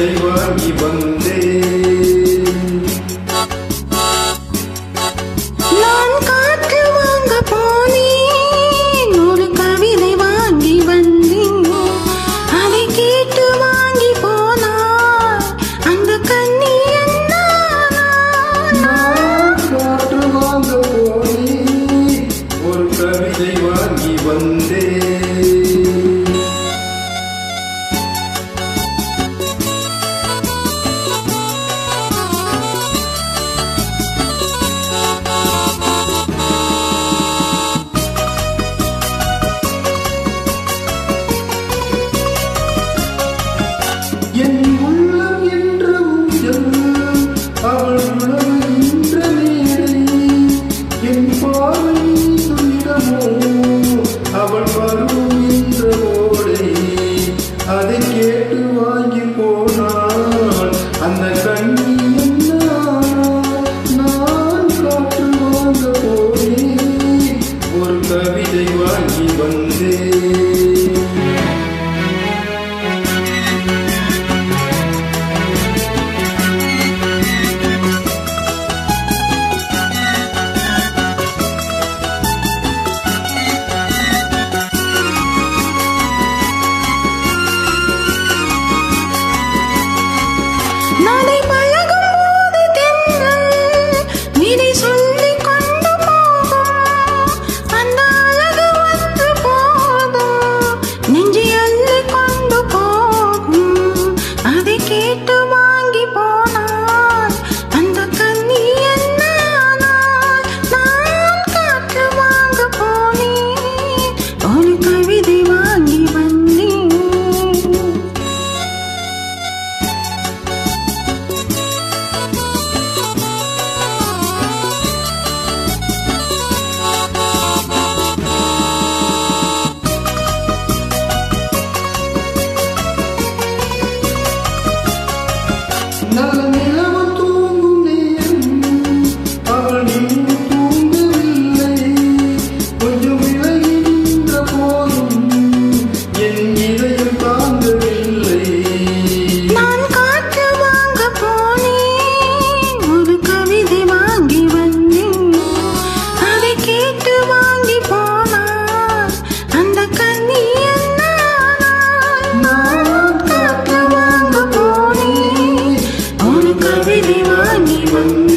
கவிதை வாங்கி வந்தே நான் காற்று வாங்க போனேன் ஒரு கவிதை வாங்கி வந்தேன் அதை கேட்டு வாங்கி போனார் அந்த கண்ணி நான் காற்று வாங்க போனேன் ஒரு கவிதை வாங்கி வந்தே என் உள்ளம் என்ற ஊஞ்சல் அவள் உணவு என்ற மேடை என் பார்வை துயரமோ அவள் பருவம் என்ற ஓடை அதை கேட்டு வாங்கி போனாள் அந்த கண்ணி நான் காற்று வாங்க போனேன் ஒரு கவிதை வாங்கி வந்தேன் நடை பழகும் போது தென்றல் விடை சொல்லிக் கொண்டு போகும் அந்த அழகு வந்து போதும் நெஞ்சை அள்ளிக் கொண்டு போகும் அதை கேட்டு வாங்கி போனார் அந்த கண்ணி என்னானாள் நான் காற்று வாங்க போனேன் ஒரு கவிதை வாங்கி வந்தேன் நல்ல நிலவு தூங்கும் நேரம் அவள் இன்னும் தூங்கவில்லை கொஞ்சம் விலகி நின்ற போதும் என் இதயம் தாங்கவில்லை நான் காற்று வாங்க போனேன் ஒரு கவிதை வாங்கி வந்தேன் அதை கேட்டு வாங்கி போனார் அந்த கண்ணி நான் காற்று வாங்க போனேன் ஒரு கவிதை வாங்கி வந்தேன்